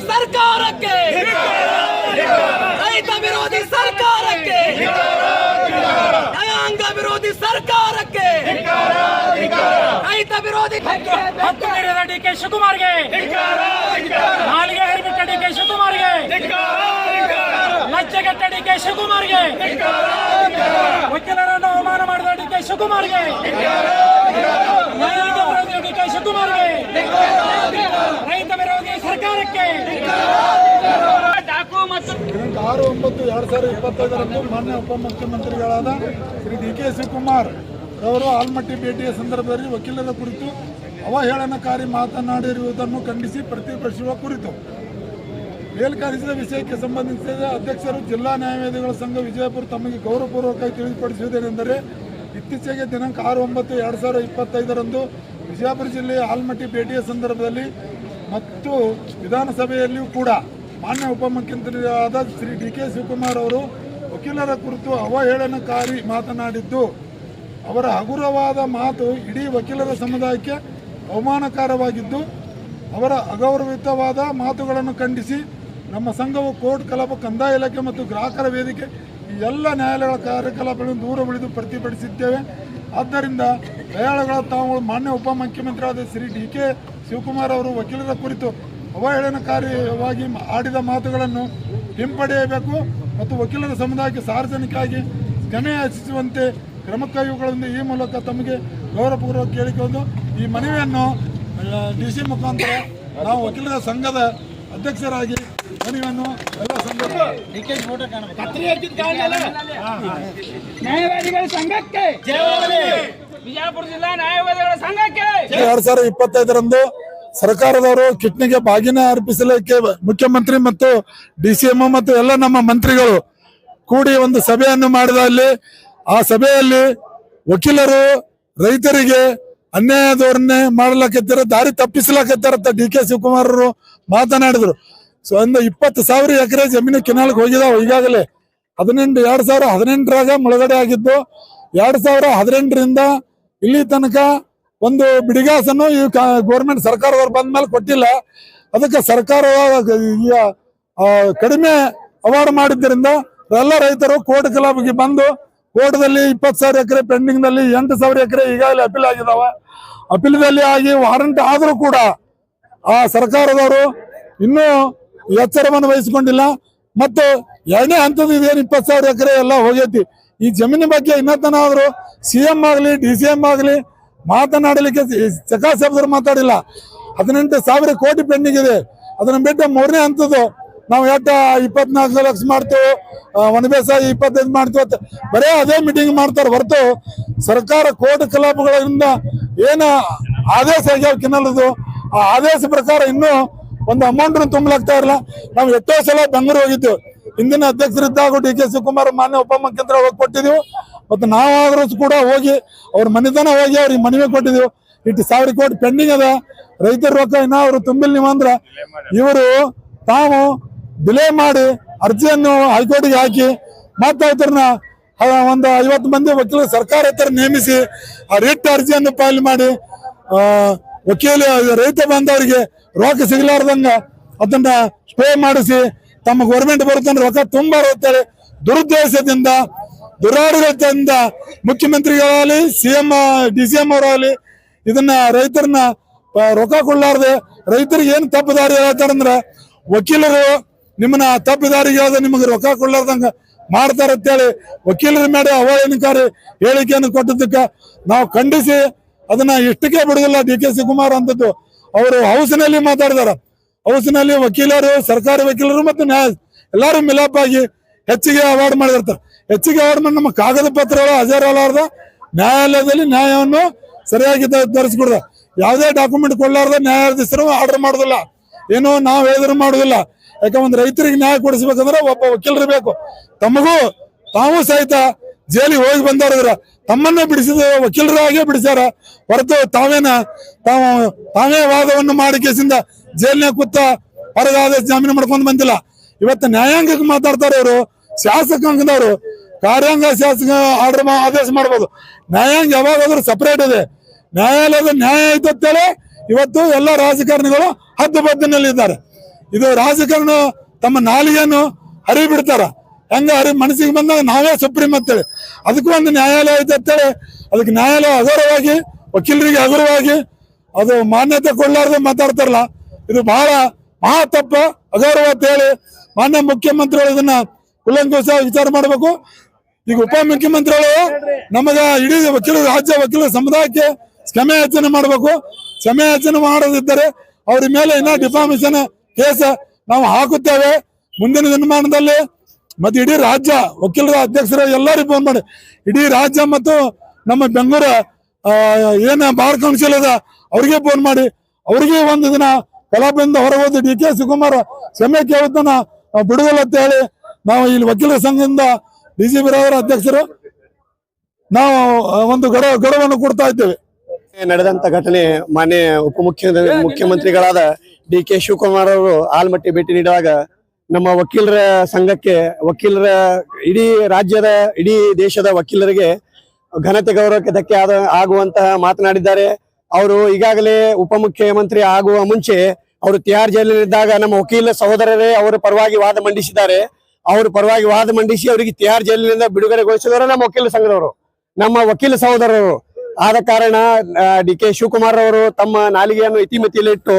ಸರ್ಕಾರಕ್ಕೆ, ರೈತ ವಿರೋಧಿ ಸರ್ಕಾರಕ್ಕೆ, ನ್ಯಾಯಾಂಗ ವಿರೋಧಿ ಸರ್ಕಾರಕ್ಕೆ, ರೈತ ವಿರೋಧಿ ಹಕ್ಕು ನೀಡಿದ ಡಿಕೆ ಶಿವಕುಮಾರ್ಗೆ, ನಾಲಿಗೆ ಹರಿಬಿಟ್ಟ ಡಿಕೆ ಶಿವಕುಮಾರ್ಗೆ, ಲಜ್ಜೆಗೆಟ್ಟ ಡಿಕೆ ಶಿವಕುಮಾರ್ಗೆ, ವಕೀಲರನ್ನು ಅವಮಾನ ಮಾಡಿದ ಡಿಕೆ ಶಿವಕುಮಾರ್ಗೆ, ನ್ಯಾಯಾಂಗ ವಿರೋಧಿ ಡಿಕೆ ಶಿವಕುಮಾರ್ಗೆ, ರೈತ ವಿರೋಧಿ ಸರ್ಕಾರಕ್ಕೆ. ದಿನಾಂಕ 6/9/2025 ಮಾನ್ಯ ಉಪಮುಖ್ಯಮಂತ್ರಿಗಳಾದ ಶ್ರೀ ಡಿ.ಕೆ. ಶಿವಕುಮಾರ್ ಅವರು ಆಲ್ಮಟ್ಟಿ ಭೇಟಿಯ ಸಂದರ್ಭದಲ್ಲಿ ವಕೀಲರ ಕುರಿತು ಅವಹೇಳನಕಾರಿ ಮಾತನಾಡಿರುವುದನ್ನು ಖಂಡಿಸಿ ಪ್ರತಿಭಟಿಸುವ ಕುರಿತು ಮೇಲ್ಕಾಣಿಸಿದ ವಿಷಯಕ್ಕೆ ಸಂಬಂಧಿಸಿದ ಅಧ್ಯಕ್ಷರು ಜಿಲ್ಲಾ ನ್ಯಾಯವಾದಿಗಳ ಸಂಘ ವಿಜಯಪುರ ತಮಗೆ ಗೌರವಪೂರ್ವಕವಾಗಿ ತಿಳಿಸಿಪಡಿಸುವುದೇನೆಂದರೆ, ಇತ್ತೀಚೆಗೆ ದಿನಾಂಕ 6/9/2025 ವಿಜಯಪುರ ಜಿಲ್ಲೆಯ ಆಲ್ಮಟ್ಟಿ ಭೇಟಿಯ ಸಂದರ್ಭದಲ್ಲಿ ಮತ್ತು ವಿಧಾನಸಭೆಯಲ್ಲಿಯೂ ಕೂಡ ಮಾನ್ಯ ಉಪಮುಖ್ಯಮಂತ್ರಿಯಾದ ಶ್ರೀ ಡಿ.ಕೆ. ಶಿವಕುಮಾರ್ ಅವರು ವಕೀಲರ ಕುರಿತು ಅವಹೇಳನಕಾರಿ ಮಾತನಾಡಿದ್ದು, ಅವರ ಹಗುರವಾದ ಮಾತು ಇಡೀ ವಕೀಲರ ಸಮುದಾಯಕ್ಕೆ ಅವಮಾನಕರವಾಗಿದ್ದು, ಅವರ ಅಗೌರವಿತವಾದ ಮಾತುಗಳನ್ನು ಖಂಡಿಸಿ ನಮ್ಮ ಸಂಘವು ಕೋರ್ಟ್ ಕಲಾಪ, ಕಂದಾಯ ಇಲಾಖೆ ಮತ್ತು ಗ್ರಾಹಕರ ವೇದಿಕೆ ಈ ಎಲ್ಲ ನ್ಯಾಯಾಲಯಗಳ ಕಾರ್ಯಕಲಾಪಗಳನ್ನು ದೂರ ಉಳಿದು ಪ್ರತಿಭಟಿಸಿದ್ದೇವೆ. ಆದ್ದರಿಂದ ನ್ಯಾಯಾಲಯಗಳ ತಾವು ಮಾನ್ಯ ಉಪಮುಖ್ಯಮಂತ್ರಿಯಾದ ಶ್ರೀ ಡಿ.ಕೆ. ಶಿವಕುಮಾರ್ ಅವರು ವಕೀಲರ ಕುರಿತು ಅವಹೇಳನಕಾರಿಯಾಗಿ ಆಡಿದ ಮಾತುಗಳನ್ನು ಹಿಂಪಡೆಯಬೇಕು ಮತ್ತು ವಕೀಲರ ಸಮುದಾಯಕ್ಕೆ ಸಾರ್ವಜನಿಕವಾಗಿ ಕ್ಷಮೆ ಯಾಚಿಸುವಂತೆ ಕ್ರಮ ಕೈಗೊಳ್ಳುವಂತೆ ಈ ಮೂಲಕ ತಮಗೆ ಗೌರವಪೂರ್ವಕ ಕೇಳಿಕೊಂಡು ಈ ಮನವಿಯನ್ನು ಡಿ.ಸಿ ಮುಖಾಂತರ ನಾವು ವಕೀಲರ ಸಂಘದ ಅಧ್ಯಕ್ಷರಾಗಿ ಮನವಿಯನ್ನು ಎಲ್ಲ ಸಂಘದ ನ್ಯಾಯವಾದಿಗಳ ಸಂಘಕ್ಕೆ, ವಿಜಯಪುರ ಜಿಲ್ಲಾ ನ್ಯಾಯವಾದಿಗಳ ಸಂಘಕ್ಕೆ 2025 ಸರ್ಕಾರದವರು ಕಿಟ್ನಿಗೆ ಬಾಗಿನ ಅರ್ಪಿಸಲಿಕ್ಕೆ ಮುಖ್ಯಮಂತ್ರಿ ಮತ್ತು ಡಿ.ಸಿ.ಎಂ ಮತ್ತು ಎಲ್ಲ ನಮ್ಮ ಮಂತ್ರಿಗಳು ಕೂಡಿ ಒಂದು ಸಭೆಯನ್ನು ಮಾಡಿದಲ್ಲಿ ಆ ಸಭೆಯಲ್ಲಿ ವಕೀಲರು ರೈತರಿಗೆ ಅನ್ಯಾಯ ಧೋರಣೆ ಮಾಡಲಕತ್ತಾರ, ದಾರಿ ತಪ್ಪಿಸ್ಲಕತ್ತಾರ ಡಿ.ಕೆ. ಶಿವಕುಮಾರ್ ಅವರು ಮಾತನಾಡಿದ್ರು. ಸೊ ಒಂದು 20,000 ಎಕರೆ ಜಮೀನು ಕೆನಾಲ್ಗೆ ಹೋಗಿದಾವ. ಈಗಾಗಲೇ 2018 ಮುಳುಗಡೆ ಆಗಿದ್ದು, 2018ರಿಂದ ಇಲ್ಲಿ ತನಕ ಒಂದು ಬಿಡಿಗಾಸನ್ನು ಈ ಗೌರ್ಮೆಂಟ್ ಸರ್ಕಾರದವ್ರು ಬಂದ ಮೇಲೆ ಕೊಟ್ಟಿಲ್ಲ. ಅದಕ್ಕೆ ಸರ್ಕಾರ ಕಡಿಮೆ ಅವಾರ್ಡ್ ಮಾಡಿದ್ದರಿಂದ ಎಲ್ಲ ರೈತರು ಕೋರ್ಟ್ ಕಲಾಪಿಗೆ ಬಂದು ಕೋರ್ಟ್ದಲ್ಲಿ 20,000 ಎಕರೆ ಪೆಂಡಿಂಗ್ ನಲ್ಲಿ 8,000 ಎಕರೆ ಈಗಾಗಲೇ ಅಪೀಲ್ ಆಗಿದಾವ. ಅಪೀಲ್ದಲ್ಲಿ ಆಗಿ ವಾರಂಟ್ ಆದ್ರೂ ಕೂಡ ಆ ಸರ್ಕಾರದವರು ಇನ್ನೂ ಎಚ್ಚರವನ್ನು ವಹಿಸಿಕೊಂಡಿಲ್ಲ. ಮತ್ತು ಎರಡನೇ ಹಂತದ ಇದೇನು 20,000 ಎಕರೆ ಎಲ್ಲ ಹೋಗೈತಿ. ಈ ಜಮೀನು ಬಗ್ಗೆ ಇನ್ನತನಾದ್ರು CM ಆಗಲಿ DCM ಆಗಲಿ ಮಾತನಾಡಲಿಕ್ಕೆ ಚಕಾಶಬ್ದರು ಮಾತಾಡಿಲ್ಲ. 18,000 ಕೋಟಿ ಪೆಂಡಿಂಗ್ ಇದೆ. ಅದನ್ನ ಬಿಟ್ಟು ಮೂರನೇ ಹಂತದ್ದು ನಾವು 24 ಲಕ್ಷ ಮಾಡ್ತೇವೆ, ಒಣಬೇಸಾಯ 25 ಮಾಡ್ತೇವೆ ಅಂತ ಬರೇ ಅದೇ ಮೀಟಿಂಗ್ ಮಾಡ್ತಾರೆ ಹೊರತು ಸರ್ಕಾರ ಕೋರ್ಟ್ ಕಲಾಪಗಳಿಂದ ಏನು ಆದೇಶ ಆಗ್ಯಾವ ಕೆನಲ್ದು ಆ ಆದೇಶ ಪ್ರಕಾರ ಇನ್ನೂ ಒಂದು ಅಮೌಂಟ್ ತುಂಬಲಾಗ್ತಾ ಇರಲ್ಲ. ನಾವು ಎಷ್ಟೋ ಸಲ ಬೆಂಗಳೂರು ಹೋಗಿದ್ದೇವೆ. ಹಿಂದಿನ ಅಧ್ಯಕ್ಷರಿದ್ದಾಗ ಡಿ.ಕೆ. ಶಿವಕುಮಾರ್ ಮಾನ್ಯ ಉಪಮುಖ್ಯಮಂತ್ರಿ ಹೋಗಿ ಕೊಟ್ಟಿದ್ದೀವಿ. ಮತ್ತು ನಾವಾದ್ರೂ ಕೂಡ ಹೋಗಿ ಅವ್ರ ಮನೆತನ ಹೋಗಿ ಅವ್ರಿಗೆ ಮನವಿ ಕೊಟ್ಟಿದ್ದೀವಿ. 10,000 ಕೋಟಿ ಪೆಂಡಿಂಗ್ ಅದ. ರೈತರ ರೊಕ್ಕ ಇನ್ನ ಅವರು ತುಂಬಿಲ್ ನೀವು ಅಂದ್ರ ಇವರು ತಾವು ಡಿಲೇ ಮಾಡಿ ಅರ್ಜಿಯನ್ನು ಹೈಕೋರ್ಟ್ಗೆ ಹಾಕಿ ಮತ್ತೆ ಅವ್ರನ್ನ ಒಂದು 50 ಮಂದಿ ವಕೀಲರು ಸರ್ಕಾರ ಹತ್ರ ನೇಮಿಸಿ ಆ ರಿಟ್ ಅರ್ಜಿಯನ್ನು ಫೈಲ್ ಮಾಡಿ ವಕೀಲ ರೈತ ಬಾಂಧವರಿಗೆ ರೊಕ್ಕ ಸಿಗಲಾರ್ದಂಗ ಅದನ್ನ ಸ್ಟೇ ಮಾಡಿಸಿ ತಮ್ಮ ಗೌರ್ಮೆಂಟ್ ಬರುತ್ತಂದ್ರೆ ರೊಕ್ಕ ತುಂಬಾ ಇರ್ತೇಳಿ ದುರುದ್ದೇಶದಿಂದ ದುರಾಡಳಿತದಿಂದ ಮುಖ್ಯಮಂತ್ರಿಗಳಾಗಲಿ CM DCM ಅವರಾಗಲಿ ಇದನ್ನ ರೈತರನ್ನ ರೊಕ್ಕ ಕೊಡ್ಲಾರ್ದೆ ರೈತರಿಗೆ ಏನು ತಪ್ಪು ದಾರಿ ಹೇಳ್ತಾರಂದ್ರ ವಕೀಲರು ನಿಮ್ಮನ್ನ ತಪ್ಪು ದಾರಿಗೆ ಹೇಳ್ದ ನಿಮಗೆ ರೊಕ್ಕ ಕೊಡ್ಲಾರ್ದಂಗ ಮಾಡ್ತಾರ ಅಂತೇಳಿ ವಕೀಲರ ಮೇಲೆ ಅವಹೇಳನಕಾರಿ ಹೇಳಿಕೆಯನ್ನು ಕೊಟ್ಟದಕ್ಕೆ ನಾವು ಖಂಡಿಸಿ ಅದನ್ನ ಇಷ್ಟಕ್ಕೆ ಬಿಡುದಿಲ್ಲ. ಡಿ.ಕೆ. ಶಿವಕುಮಾರ್ ಅಂತದ್ದು ಅವರು ಹೌಸ್ನಲ್ಲಿ ಮಾತಾಡಿದಾರ. ಹೌಸ್ನಲ್ಲಿ ವಕೀಲರು, ಸರ್ಕಾರಿ ವಕೀಲರು ಮತ್ತು ಎಲ್ಲರೂ ಮಿಲಾಪ್ ಆಗಿ ಹೆಚ್ಚಿಗೆ ಅವಾರ್ಡ್ ಮಾಡಿರ್ತಾರೆ. ಹೆಚ್ಚಿಗೆ ಅವಾರ್ಡ್ ಮಾಡಿ ನಮ್ಮ ಕಾಗದ ಪತ್ರಗಳು ಹಾಜರಾಗಲಾರ್ದ ನ್ಯಾಯಾಲಯದಲ್ಲಿ ನ್ಯಾಯವನ್ನು ಸರಿಯಾಗಿ ಧರಿಸ್ಕೊಡ್ದ. ಯಾವುದೇ ಡಾಕ್ಯುಮೆಂಟ್ ಕೊಡ್ಲಾರ್ದ ನ್ಯಾಯಾಧೀಶರು ಆರ್ಡರ್ ಮಾಡೋದಿಲ್ಲ, ಏನೋ ನಾವು ಹೇಳಿದ್ರು ಮಾಡೋದಿಲ್ಲ. ಯಾಕೆ ಒಂದು ರೈತರಿಗೆ ನ್ಯಾಯ ಕೊಡಿಸ್ಬೇಕಂದ್ರೆ ಒಬ್ಬ ವಕೀಲರು ಬೇಕು. ತಮಗೂ ತಾವು ಸಹಿತ ಜೈಲಿಗೆ ಹೋಗಿ ಬಂದವ್ರ ತಮ್ಮನ್ನೇ ಬಿಡಿಸಿದ ವಕೀಲರಾಗೇ ಬಿಡಿಸ್ಯಾರ ಹೊರತು ತಾವೇ ವಾದವನ್ನು ಮಾಡಿ ಕೇಸಿಂದ ಜೈಲಿನ ಕೂತ ಹೊರಗೆ ಆದೇಶ ಜಾಮೀನು ಮಾಡ್ಕೊಂಡು ಬಂದಿಲ್ಲ. ಇವತ್ತು ನ್ಯಾಯಾಂಗಕ್ಕೆ ಮಾತಾಡ್ತಾರೆ ಅವರು. ಶಾಸಕಾಂಗದವರು ಕಾರ್ಯಾಂಗ ಶಾಸಕ ಆರ್ಡರ್ ಆದೇಶ ಮಾಡ್ಬೋದು. ನ್ಯಾಯಾಂಗ ಯಾವಾಗಾದ್ರೂ ಸಪರೇಟ್ ಇದೆ. ನ್ಯಾಯಾಲಯದ ನ್ಯಾಯ ಐತಂತೇಳಿ ಇವತ್ತು ಎಲ್ಲ ರಾಜಕಾರಣಿಗಳು ಹದ್ದುಬದ್ದಿನಲ್ಲಿ ಇದ್ದಾರೆ. ಇದು ರಾಜಕಾರಣ ತಮ್ಮ ನಾಲಿಗೆಯನ್ನು ಹರಿಬಿಡ್ತಾರ. ಹೆಂಗ ಮನಸ್ಸಿಗೆ ಬಂದಾಗ ನಾವೇ ಸುಪ್ರೀಂ ಅಂತೇಳಿ, ಅದಕ್ಕೂ ಒಂದು ನ್ಯಾಯಾಲಯ ಐತೆ ಅಂತೇಳಿ ಅದಕ್ಕೆ ನ್ಯಾಯಾಲಯ ಹಗುರವಾಗಿ, ವಕೀಲರಿಗೆ ಹಗುರವಾಗಿ ಅದು ಮಾನ್ಯತೆ ಕೊಡ್ಲಾರ್ದೆ ಮಾತಾಡ್ತಾರಲ್ಲ, ಇದು ಬಹಳ ಮಹಾ ತಪ್ಪ, ಅಗೌರವ ಅಂತ ಹೇಳಿ ಮಾನ್ಯ ಮುಖ್ಯಮಂತ್ರಿಗಳು ಇದನ್ನ ಕೂಲಂಕುಷ ವಿಚಾರ ಮಾಡಬೇಕು. ಈಗ ಉಪಮುಖ್ಯಮಂತ್ರಿಗಳು ನಮಗ ಇಡೀ ರಾಜ್ಯ ವಕೀಲರ ಸಮುದಾಯಕ್ಕೆ ಕ್ಷಮೆ ಯಾಚನೆ ಮಾಡಬೇಕು. ಕ್ಷಮೆ ಯಾಚನೆ ಮಾಡದಿದ್ದರೆ ಅವ್ರ ಮೇಲೆ ಇನ್ನ ಡಿಫಾಮೇಷನ್ ಕೇಸ್ ನಾವು ಹಾಕುತ್ತೇವೆ ಮುಂದಿನ ದಿನಮಾನದಲ್ಲಿ. ಮತ್ತೆ ಇಡೀ ರಾಜ್ಯ ವಕೀಲರ ಅಧ್ಯಕ್ಷರು ಎಲ್ಲರಿಗೂ ಫೋನ್ ಮಾಡಿ, ಇಡೀ ರಾಜ್ಯ ಮತ್ತು ನಮ್ಮ ಬೆಂಗಳೂರು ಏನ ಬಾರ್ ಕೌನ್ಸಿಲ್ ಅದ ಅವ್ರಿಗೆ ಫೋನ್ ಮಾಡಿ, ಅವ್ರಿಗೆ ಒಂದು ದಿನ ಕಲಾಪದಿಂದ ಹೊರಗೋದು ಡಿ ಕೆ ಶಿವಕುಮಾರ್ ಕ್ಷಮೆ ಕೇಳುತ್ತಾನ ಬಿಡುಗಲ್ಲ ಅಂತ ಹೇಳಿ ನಾವು ಇಲ್ಲಿ ವಕೀಲರ ಸಂಘದಿಂದ ಡಿಜಿಪಿ ಅವರ ಅಧ್ಯಕ್ಷರು ನಾವು ಒಂದು ಗಡುವನ್ನು ಕೊಡ್ತಾ ಇದ್ದೇವೆ. ನಡೆದಂತ ಘಟನೆ ಮಾನ್ಯ ಮುಖ್ಯಮಂತ್ರಿಗಳಾದ ಡಿ ಕೆ ಶಿವಕುಮಾರ್ ಅವರು ಆಲ್ಮಟ್ಟಿ ಭೇಟಿ ನೀಡುವಾಗ ನಮ್ಮ ವಕೀಲರ ಸಂಘಕ್ಕೆ, ವಕೀಲರ ಇಡೀ ರಾಜ್ಯದ, ಇಡೀ ದೇಶದ ವಕೀಲರಿಗೆ ಘನತೆ ಗೌರವಕ್ಕೆ ಧಕ್ಕೆ ಆಗುವಂತಹ ಮಾತನಾಡಿದ್ದಾರೆ. ಅವರು ಈಗಾಗಲೇ ಉಪಮುಖ್ಯಮಂತ್ರಿ ಆಗುವ ಮುಂಚೆ ಅವರು ತಿಹಾರ್ ಜೈಲಿನಲ್ಲಿದ್ದಾಗ ನಮ್ಮ ವಕೀಲ ಸಹೋದರರೇ ಅವರ ಪರವಾಗಿ ವಾದ ಮಂಡಿಸಿದ್ದಾರೆ. ಅವರು ಪರವಾಗಿ ವಾದ ಮಂಡಿಸಿ ಅವರಿಗೆ ತಿಹಾರ್ ಜೈಲಿನಿಂದ ಬಿಡುಗಡೆಗೊಳಿಸಿದವರು ನಮ್ಮ ವಕೀಲ ಸಂಘದವರು, ನಮ್ಮ ವಕೀಲ ಸಹೋದರರು. ಆದ ಕಾರಣ ಡಿ ಕೆ ಶಿವಕುಮಾರ್ ಅವರು ತಮ್ಮ ನಾಲಿಗೆಯನ್ನು ಇತಿಮಿತಿಯಲ್ಲಿಟ್ಟು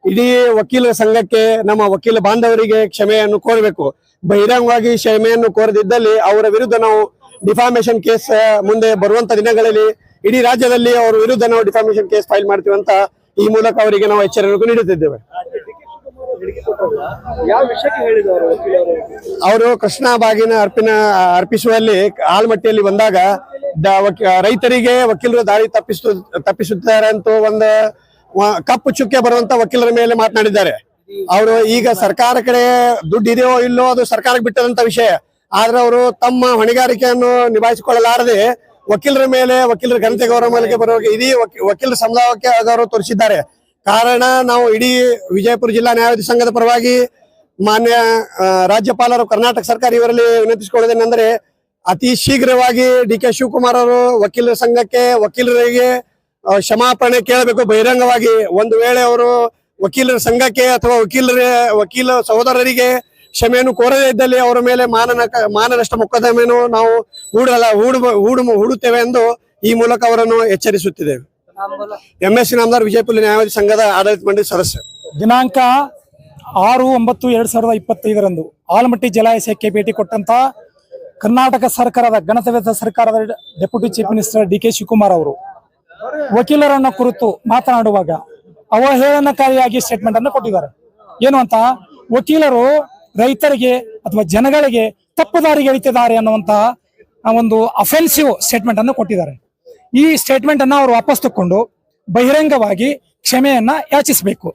ಇಡೀ ವಕೀಲರ ಸಂಘಕ್ಕೆ, ನಮ್ಮ ವಕೀಲ ಬಾಂಧವರಿಗೆ ಕ್ಷಮೆಯನ್ನು ಕೋರಬೇಕು. ಬಹಿರಂಗವಾಗಿ ಕ್ಷಮೆಯನ್ನು ಕೋರದಿದ್ದಲ್ಲಿ ಅವರ ವಿರುದ್ಧ ನಾವು ಡಿಫಾಮೇಷನ್ ಕೇಸ್ ಮುಂದೆ ಬರುವಂತ ದಿನಗಳಲ್ಲಿ ಇಡೀ ರಾಜ್ಯದಲ್ಲಿ ಅವರ ವಿರುದ್ಧ ನಾವು ಡಿಫಾಮೇಷನ್ ಕೇಸ್ ಫೈಲ್ ಮಾಡ್ತೀವಿ ಅಂತ ಈ ಮೂಲಕ ಅವರಿಗೆ ನಾವು ಎಚ್ಚರಿಕೆ ನೀಡುತ್ತಿದ್ದೇವೆ. ಅವರು ಕೃಷ್ಣ ಬಾಗಿನ ಅರ್ಪಿಸುವಲ್ಲಿ ಆಲ್ಮಟ್ಟಿಯಲ್ಲಿ ಬಂದಾಗ ರೈತರಿಗೆ ವಕೀಲರು ದಾರಿ ತಪ್ಪಿಸುತ್ತಾರೆ ಅಂತ ಒಂದು ಕಪ್ಪು ಚುಕ್ಕೆ ಬರುವಂತ ವಕೀಲರ ಮೇಲೆ ಮಾತನಾಡಿದ್ದಾರೆ. ಅವರು ಈಗ ಸರ್ಕಾರ ಕಡೆ ದುಡ್ಡು ಇದೆಯೋ ಇಲ್ಲೋ ಅದು ಸರ್ಕಾರಕ್ಕೆ ಬಿಟ್ಟದಂತ ವಿಷಯ. ಆದ್ರೆ ಅವರು ತಮ್ಮ ಹೊಣೆಗಾರಿಕೆಯನ್ನು ನಿಭಾಯಿಸಿಕೊಳ್ಳಲಾರದೆ ವಕೀಲರ ಮೇಲೆ, ವಕೀಲರ ಘನತೆ ಗೌರವ ಮೇಲೆ ಬರುವ ಇಡೀ ವಕೀಲರ ಸಮುದಾಯಕ್ಕೆ ಗೌರವ ತೋರಿಸಿದ್ದಾರೆ. ಕಾರಣ ನಾವು ಇಡೀ ವಿಜಯಪುರ ಜಿಲ್ಲಾ ನ್ಯಾಯಾಧೀಶ ಸಂಘದ ಪರವಾಗಿ ಮಾನ್ಯ ರಾಜ್ಯಪಾಲರು, ಕರ್ನಾಟಕ ಸರ್ಕಾರ ಇವರಲ್ಲಿ ವಿನಂತಿಸಿಕೊಳ್ಳೋದೇನೆಂದ್ರೆ ಅತಿ ಶೀಘ್ರವಾಗಿ ಡಿ ಕೆ ಶಿವಕುಮಾರ್ ಅವರು ವಕೀಲರ ಸಂಘಕ್ಕೆ, ವಕೀಲರಿಗೆ ಕ್ಷಮಾಪಣೆ ಕೇಳಬೇಕು ಬಹಿರಂಗವಾಗಿ. ಒಂದು ವೇಳೆ ಅವರು ವಕೀಲರ ಸಂಘಕ್ಕೆ ಅಥವಾ ವಕೀಲ ಸಹೋದರರಿಗೆ ಕ್ಷಮೆಯನ್ನು ಕೋರದೇ ಇದ್ದಲ್ಲಿ ಅವರ ಮೇಲೆ ಮಾನನಷ್ಟ ಮೊಕದ್ದಮೆಯನ್ನು ನಾವು ಹೂಡುತ್ತೇವೆ ಎಂದು ಈ ಮೂಲಕ ಅವರನ್ನು ಎಚ್ಚರಿಸುತ್ತಿದ್ದೇವೆ. MS ನಾಮದಾರ್, ವಿಜಯಪುರ ನ್ಯಾಯಾಧೀಶ ಸಂಘದ ಆಡಳಿತ ಮಂಡಳಿ ಸದಸ್ಯ. ದಿನಾಂಕ 6/9/2025 ಆಲಮಟ್ಟಿ ಜಲಾಶಯಕ್ಕೆ ಭೇಟಿ ಕೊಟ್ಟಂತ ಕರ್ನಾಟಕ ಸರ್ಕಾರದ ಘನತೆವೆತ್ತ ಸರ್ಕಾರದ deputy chief minister D K Shivakumar ಅವರು ವಕೀಲರನ್ನ ಕುರಿತು ಮಾತನಾಡುವಾಗ ಅವಹೇಳನಕಾರಿಯಾಗಿ ಸ್ಟೇಟ್ಮೆಂಟ್ ಅನ್ನು ಕೊಟ್ಟಿದ್ದಾರೆ. ಏನು ಅಂತ, ವಕೀಲರು ರೈತರಿಗೆ ಅಥವಾ ಜನಗಳಿಗೆ ತಪ್ಪು ದಾರಿಗೆ ಎಳಿತಿದ್ದಾರೆ ಅನ್ನುವಂತ ಒಂದು ಅಫೆನ್ಸಿವ್ ಸ್ಟೇಟ್ಮೆಂಟ್ ಅನ್ನು ಕೊಟ್ಟಿದ್ದಾರೆ. ಈ ಸ್ಟೇಟ್ಮೆಂಟ್ ಅನ್ನ ಅವರು ವಾಪಸ್ ತಕೊಂಡು ಬಹಿರಂಗವಾಗಿ ಕ್ಷಮೆಯನ್ನ ಯಾಚಿಸಬೇಕು.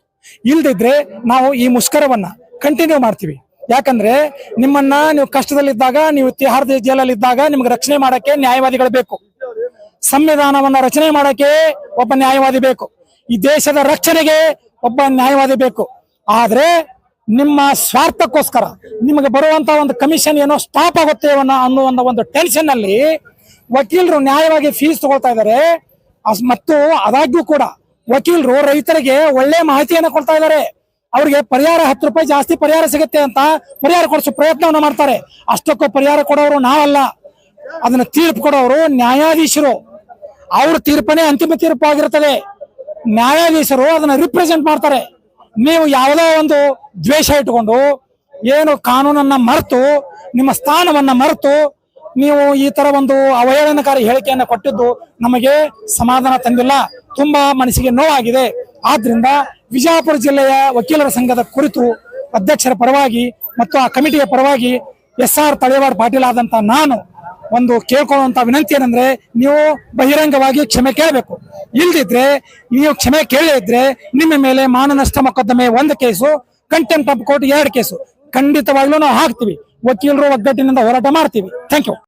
ಇಲ್ದಿದ್ರೆ ನಾವು ಈ ಮುಷ್ಕರವನ್ನ ಕಂಟಿನ್ಯೂ ಮಾಡ್ತೀವಿ. ಯಾಕಂದ್ರೆ ನಿಮ್ಮನ್ನ ನೀವು ಕಷ್ಟದಲ್ಲಿದ್ದಾಗ, ನೀವು ತಿಹಾರ್ ಜೈಲಲ್ಲಿದ್ದಾಗ ನಿಮ್ಗೆ ರಕ್ಷಣೆ ಮಾಡಕ್ಕೆ ನ್ಯಾಯವಾದಿಗಳು ಬೇಕು. ಸಂವಿಧಾನವನ್ನ ರಚನೆ ಮಾಡಕ್ಕೆ ಒಬ್ಬ ನ್ಯಾಯವಾದಿ ಬೇಕು. ಈ ದೇಶದ ರಕ್ಷಣೆಗೆ ಒಬ್ಬ ನ್ಯಾಯವಾದಿ ಬೇಕು. ಆದ್ರೆ ನಿಮ್ಮ ಸ್ವಾರ್ಥಕ್ಕೋಸ್ಕರ ನಿಮಗೆ ಬರುವಂತ ಒಂದು ಕಮಿಷನ್ ಏನೋ ಸ್ಟಾಪ್ ಆಗುತ್ತೆ ಅನ್ನೋ ಒಂದು ಟೆನ್ಷನ್ ಅಲ್ಲಿ ವಕೀಲರು ನ್ಯಾಯವಾಗಿ ಫೀಸ್ ತಗೊಳ್ತಾ ಇದ್ದಾರೆ. ಮತ್ತು ಆದಾಗ್ಯೂ ಕೂಡ ವಕೀಲರು ರೈತರಿಗೆ ಒಳ್ಳೆ ಮಾಹಿತಿಯನ್ನು ಕೊಡ್ತಾ ಇದ್ದಾರೆ. ಅವ್ರಿಗೆ ಪರಿಹಾರ 10 ರೂಪಾಯಿ ಜಾಸ್ತಿ ಪರಿಹಾರ ಸಿಗುತ್ತೆ ಅಂತ ಪರಿಹಾರ ಕೊಡಿಸೋ ಪ್ರಯತ್ನವನ್ನು ಮಾಡ್ತಾರೆ. ಅಷ್ಟಕ್ಕೂ ಪರಿಹಾರ ಕೊಡೋರು ನಾವಲ್ಲ, ಅದನ್ನ ತೀರ್ಪು ಕೊಡೋರು ನ್ಯಾಯಾಧೀಶರು. ಅವ್ರ ತೀರ್ಪನೇ ಅಂತಿಮ ತೀರ್ಪು ಆಗಿರುತ್ತದೆ. ನ್ಯಾಯಾಧೀಶರು ಅದನ್ನ ರಿಪ್ರೆಸೆಂಟ್ ಮಾಡ್ತಾರೆ. ನೀವು ಯಾವುದೋ ಒಂದು ದ್ವೇಷ ಇಟ್ಕೊಂಡು, ಏನು ಕಾನೂನನ್ನ ಮರೆತು, ನಿಮ್ಮ ಸ್ಥಾನವನ್ನ ಮರೆತು ನೀವು ಈ ತರ ಒಂದು ಅವಹೇಳನಕಾರಿ ಹೇಳಿಕೆಯನ್ನ ಕೊಟ್ಟಿದ್ದು ನಮಗೆ ಸಮಾಧಾನ ತಂದಿಲ್ಲ. ತುಂಬಾ ಮನಸ್ಸಿಗೆ ನೋವಾಗಿದೆ. ಆದ್ರಿಂದ ವಿಜಯಪುರ ಜಿಲ್ಲೆಯ ವಕೀಲರ ಸಂಘದ ಕುರಿತು ಅಧ್ಯಕ್ಷರ ಪರವಾಗಿ ಮತ್ತು ಆ ಕಮಿಟಿಯ ಪರವಾಗಿ SR ತಳೇವಾಡ್ ಪಾಟೀಲ್ ಆದಂತ ನಾನು ಒಂದು ಕೇಳ್ಕೊಳ್ಳುವಂತ ವಿನಂತಿ ಏನಂದ್ರೆ, ನೀವು ಬಹಿರಂಗವಾಗಿ ಕ್ಷಮೆ ಕೇಳಬೇಕು. ಇಲ್ದಿದ್ರೆ, ನೀವು ಕ್ಷಮೆ ಕೇಳಿದ್ರೆ ನಿಮ್ಮ ಮೇಲೆ ಮಾನನಷ್ಟ ಮೊಕದ್ದಮೆ 1 case, contempt of court 2 case ಖಂಡಿತವಾಗ್ಲೂ ನಾವು ಹಾಕ್ತಿವಿ. ವಕೀಲರು ಒಗ್ಗಟ್ಟಿನಿಂದ ಹೋರಾಟ ಮಾಡ್ತೀವಿ. Thank you.